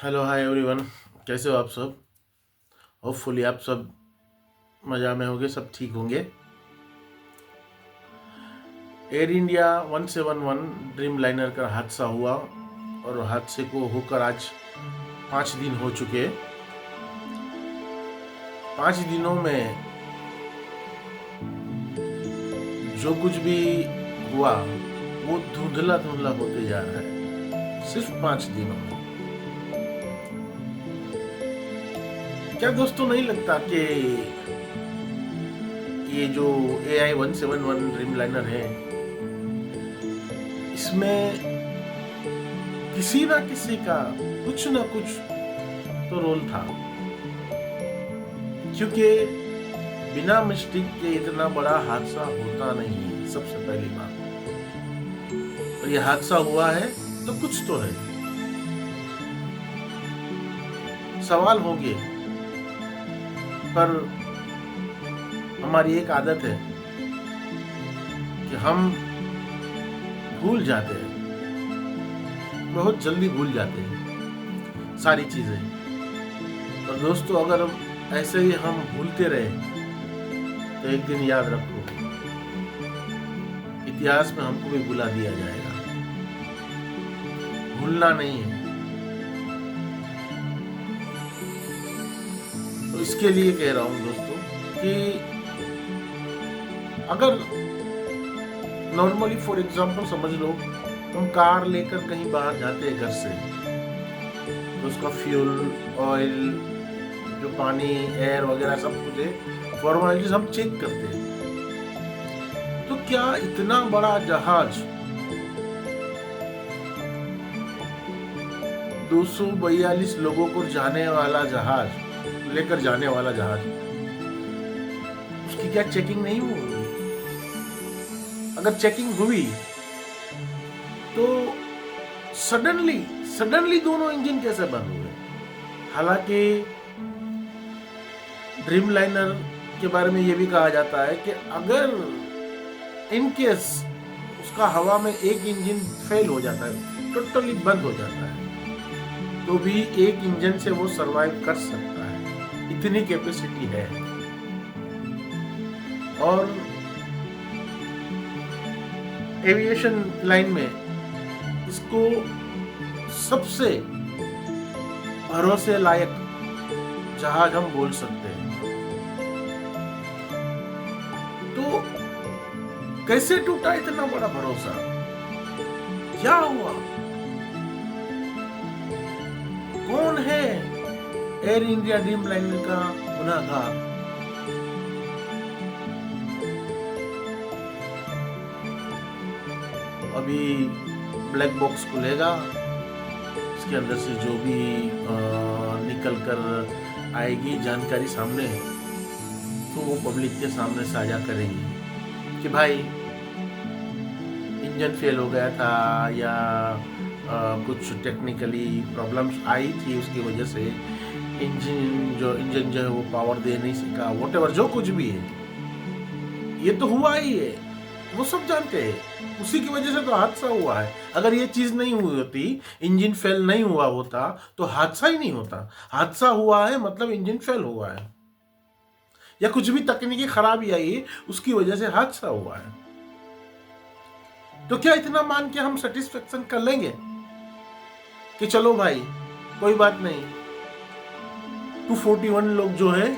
Hello hi everyone. कैसे हो आप सब? होपफुली आप सब मज़ा में होंगे, सब ठीक होंगे। एयर इंडिया 171 ड्रीम लाइनर का हादसा हुआ और हादसे को होकर आज 5 दिन हो चुके। 5 दिनों में जो कुछ भी हुआ वो धुंधला धुंधला होते जा रहा है सिर्फ 5 दिनों में। क्या दोस्तों नहीं लगता कि ये जो AI 171 ड्रीम लाइनर है, इसमें किसी ना किसी का कुछ ना कुछ तो रोल था, क्योंकि बिना मिस्टेक के इतना बड़ा हादसा होता नहीं है। सबसे पहली बात, और ये हादसा हुआ है तो कुछ तो है। सवाल होंगे, पर हमारी एक आदत है कि हम भूल जाते हैं, बहुत जल्दी भूल जाते हैं सारी चीजें। और दोस्तों, अगर ऐसे ही हम भूलते रहे तो एक दिन याद रखो, इतिहास में हमको भी भुला दिया जाएगा। भूलना नहीं है। तो इसके लिए कह रहा हूं दोस्तों कि अगर नॉर्मली फॉर एग्जांपल समझ लो, हम कार लेकर कहीं बाहर जाते हैं घर से, तो उसका फ्यूल, ऑयल, जो पानी, एयर वगैरह सब कुछ है, फॉर्मेलिटीज हम चेक करते हैं। तो क्या इतना बड़ा जहाज, 242 लोगों को जाने वाला जहाज, लेकर जाने वाला जहाज, उसकी क्या चेकिंग नहीं हुई? अगर चेकिंग हुई तो सडनली दोनों इंजन कैसे बंद हुए? हालांकि ड्रीम लाइनर के बारे में यह भी कहा जाता है कि अगर इन केस उसका हवा में एक इंजन फेल हो जाता है, टोटली बंद हो जाता है, तो भी एक इंजन से वो सरवाइव कर सकता है। इतनी कैपेसिटी है। और एविएशन लाइन में इसको सबसे भरोसे लायक जहाज हम बोल सकते हैं। तो कैसे टूटा इतना बड़ा भरोसा? क्या हुआ? कौन है एयर इंडिया ड्रीम लाइनर का गुनाहगार? अभी ब्लैक बॉक्स खुलेगा, इसके अंदर से जो भी निकल कर आएगी जानकारी सामने, तो वो पब्लिक के सामने साझा करेंगी कि भाई इंजन फेल हो गया था, या कुछ टेक्निकली प्रॉब्लम्स आई थी, उसकी वजह से इंजन जो है वो पावर दे नहीं सका, व्हाटएवर जो कुछ भी है, ये तो हुआ ही है, वो सब जानते हैं। उसी की वजह से तो हादसा हुआ है। अगर ये चीज नहीं हुई होती, इंजन फेल नहीं हुआ होता, तो हादसा ही नहीं होता। हादसा हुआ है मतलब इंजन फेल हुआ है, या कुछ भी तकनीकी खराबी आई है, उसकी वजह से हादसा हुआ है। तो क्या इतना मान के हम सेटिस्फेक्शन कर लेंगे कि चलो भाई कोई बात नहीं, 241 लोग जो है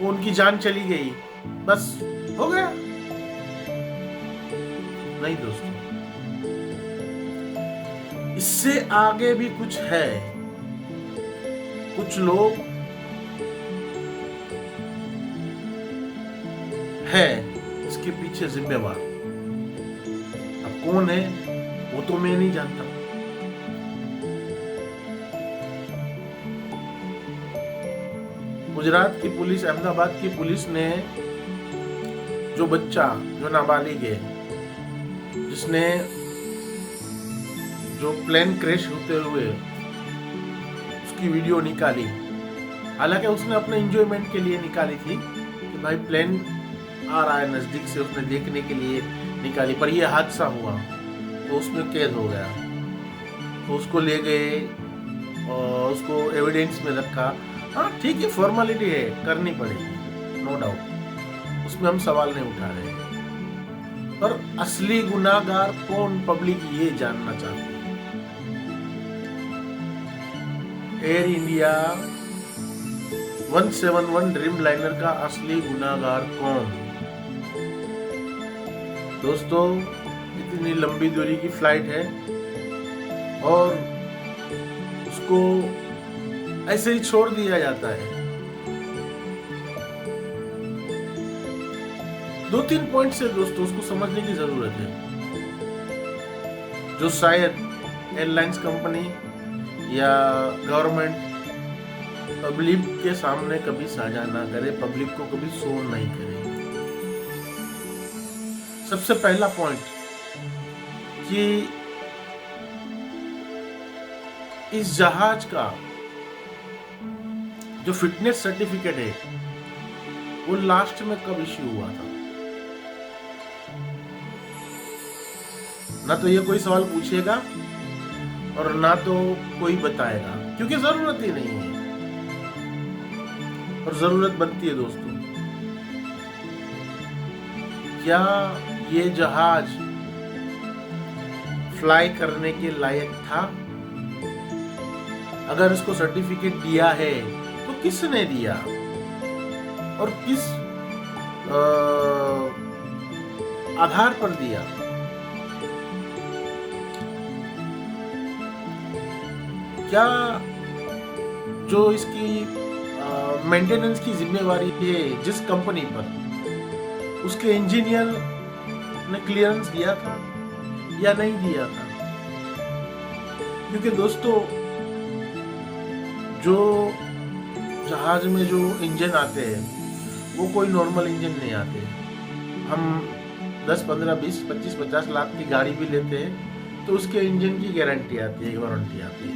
वो उनकी जान चली गई, बस हो गया? नहीं दोस्तों, इससे आगे भी कुछ है। कुछ लोग है इसके पीछे जिम्मेवार। अब कौन है वो तो मैं नहीं जानता। गुजरात की पुलिस, अहमदाबाद की पुलिस ने जो बच्चा, जो नाबालिग है, जिसने जो प्लेन क्रैश होते हुए उसकी वीडियो निकाली, हालांकि उसने अपने एंजॉयमेंट के लिए निकाली थी कि भाई प्लेन आ रहा है नजदीक से, उसने देखने के लिए निकाली, पर यह हादसा हुआ तो उसमें कैद हो गया। तो उसको ले गए और उसको एविडेंस में रखा। हाँ ठीक है, फॉर्मेलिटी है, करनी पड़ेगी, नो डाउट, उसमें हम सवाल नहीं उठा रहे हैं। पर असली गुनाहगार कौन, पब्लिक ये जानना चाहती है। एयर इंडिया 171 ड्रीम लाइनर का असली गुनाहगार कौन? दोस्तों, इतनी लंबी दूरी की फ्लाइट है और उसको ऐसे ही छोड़ दिया जाता है। 2-3 पॉइंट से दोस्तों उसको समझने की जरूरत है, जो शायद एयरलाइंस कंपनी या गवर्नमेंट पब्लिक के सामने कभी साझा ना करे, पब्लिक को कभी शो नहीं करे। सबसे पहला पॉइंट कि इस जहाज का जो फिटनेस सर्टिफिकेट है वो लास्ट में कब इश्यू हुआ था? ना तो ये कोई सवाल पूछेगा और ना तो कोई बताएगा, क्योंकि जरूरत ही नहीं है। और जरूरत बनती है दोस्तों। क्या ये जहाज फ्लाई करने के लायक था? अगर इसको सर्टिफिकेट दिया है तो किसने दिया और किस आधार पर दिया? क्या जो इसकी मेंटेनेंस की जिम्मेवारी है जिस कंपनी पर, उसके इंजीनियर ने क्लियरेंस दिया था या नहीं दिया था? क्योंकि दोस्तों, जो जहाज में जो इंजन आते हैं वो कोई नॉर्मल इंजन नहीं आते। हम 10, 15, 20, 25, 50 लाख की गाड़ी भी लेते हैं तो उसके इंजन की गारंटी आती है, वारंटी आती है,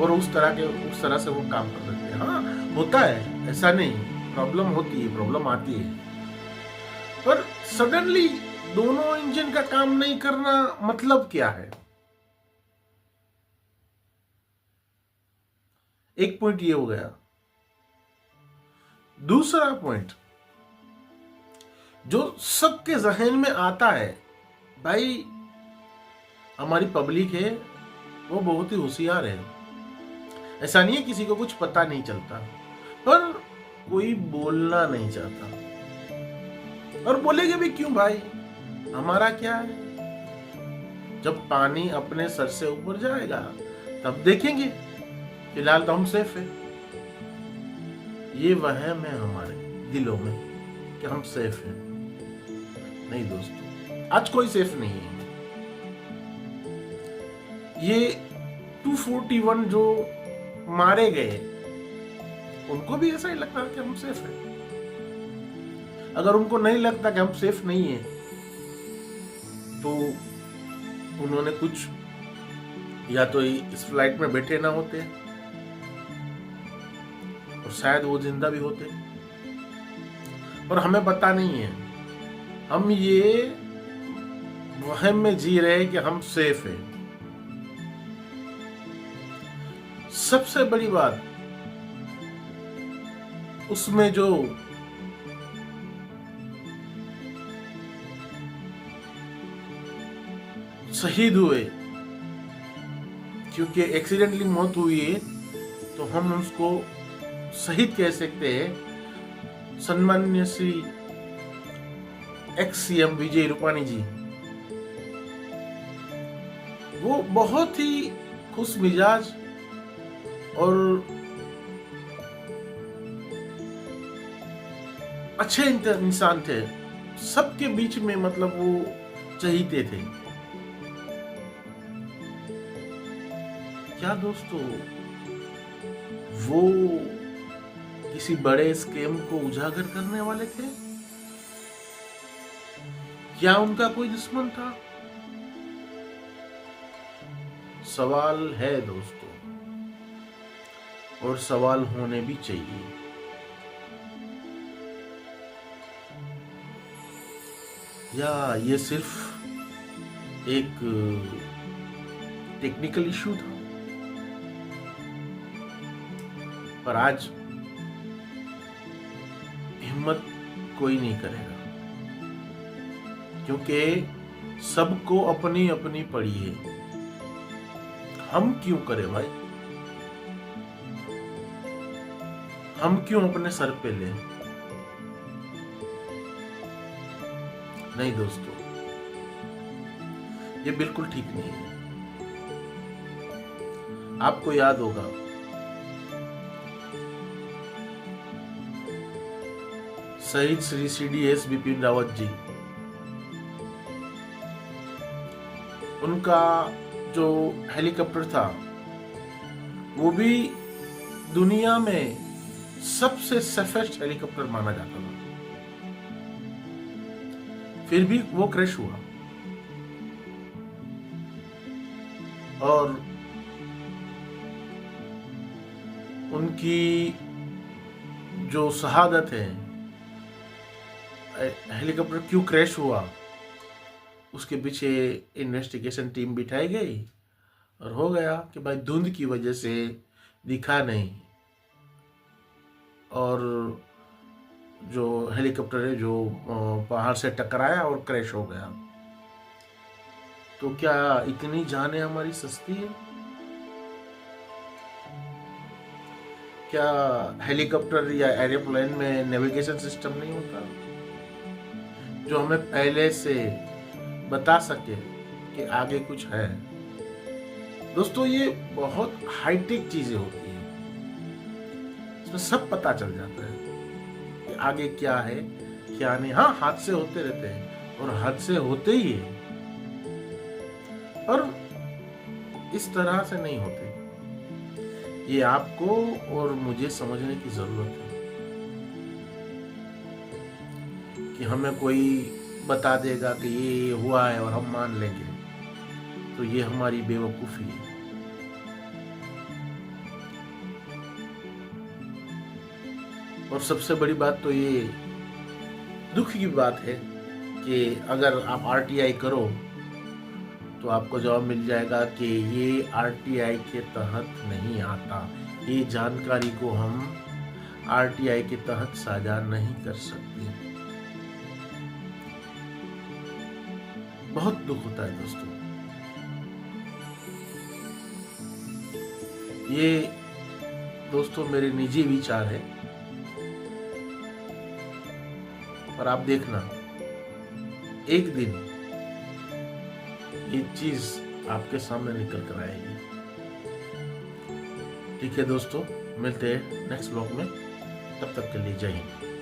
और उस तरह से वो काम कर सकते हैं। हाँ होता है, ऐसा नहीं, प्रॉब्लम होती है, प्रॉब्लम आती है, पर सडनली दोनों इंजन का काम नहीं करना मतलब क्या है? एक पॉइंट ये हो गया। दूसरा पॉइंट जो सबके जहन में आता है, भाई हमारी पब्लिक है वो बहुत ही होशियार है, ऐसा नहीं है किसी को कुछ पता नहीं चलता, पर कोई बोलना नहीं चाहता। और बोलेगे भी क्यों भाई, हमारा क्या है? जब पानी अपने सर से ऊपर जाएगा तब देखेंगे, फिलहाल तो हम सेफ है। ये वहम है हमारे दिलों में कि हम सेफ हैं। नहीं दोस्तों, आज कोई सेफ नहीं है। ये 241 जो मारे गए उनको भी ऐसा ही लगता है कि हम सेफ हैं। अगर उनको नहीं लगता कि हम सेफ नहीं है तो उन्होंने कुछ, या तो इस फ्लाइट में बैठे ना होते और शायद वो जिंदा भी होते, और हमें पता नहीं है। हम ये वहम में जी रहे हैं कि हम सेफ हैं। सबसे बड़ी बात, उसमें जो शहीद हुए, क्योंकि एक्सीडेंटली मौत हुई है तो हम उसको शहीद कह सकते हैं। सम्मान्य श्री एक्स सीएम विजय रूपाणी जी, वो बहुत ही खुश मिजाज और अच्छे इंसान थे, सबके बीच में मतलब वो चहीते थे। क्या दोस्तों, वो किसी बड़े स्कैम को उजागर करने वाले थे? क्या उनका कोई दुश्मन था? सवाल है दोस्तों, और सवाल होने भी चाहिए। या ये सिर्फ एक टेक्निकल इशू था? पर आज हिम्मत कोई नहीं करेगा, क्योंकि सबको अपनी अपनी पड़ी है। हम क्यों करें भाई? हम क्यों अपने सर पे लें? नहीं दोस्तों, ये बिल्कुल ठीक नहीं है। आपको याद होगा शहीद श्री CDS बिपिन रावत जी, उनका जो हेलीकॉप्टर था वो भी दुनिया में सबसे सेफेस्ट हेलीकॉप्टर माना जाता था, फिर भी वो क्रैश हुआ। और उनकी जो शहादत है, हेलीकॉप्टर क्यों क्रैश हुआ, उसके पीछे इन्वेस्टिगेशन टीम बिठाई गई और हो गया कि भाई धुंध की वजह से दिखा नहीं, और जो हेलीकॉप्टर है जो पहाड़ से टकराया और क्रैश हो गया। तो क्या इतनी जानें हमारी सस्ती है? क्या हेलीकॉप्टर या एरोप्लेन में नेविगेशन सिस्टम नहीं होता जो हमें पहले से बता सके कि आगे कुछ है? दोस्तों, ये बहुत हाईटेक चीजें होती हैं, इसमें सब पता चल जाता है कि आगे क्या है क्या नहीं। हाँ, हादसे होते रहते हैं और हादसे होते ही है, पर इस तरह से नहीं होते। ये आपको और मुझे समझने की जरूरत है कि हमें कोई बता देगा कि ये हुआ है और हम मान लेंगे, तो ये हमारी बेवकूफी है। और सबसे बड़ी बात तो ये दुख की बात है कि अगर आप RTI करो तो आपको जवाब मिल जाएगा कि ये RTI के तहत नहीं आता, ये जानकारी को हम RTI के तहत साझा नहीं कर सकते। बहुत दुख होता है दोस्तों। ये दोस्तों मेरे निजी विचार है, पर आप देखना एक दिन ये चीज आपके सामने निकल कर आएगी। ठीक है दोस्तों, मिलते हैं नेक्स्ट ब्लॉग में, तब तक के लिए जय हिंद।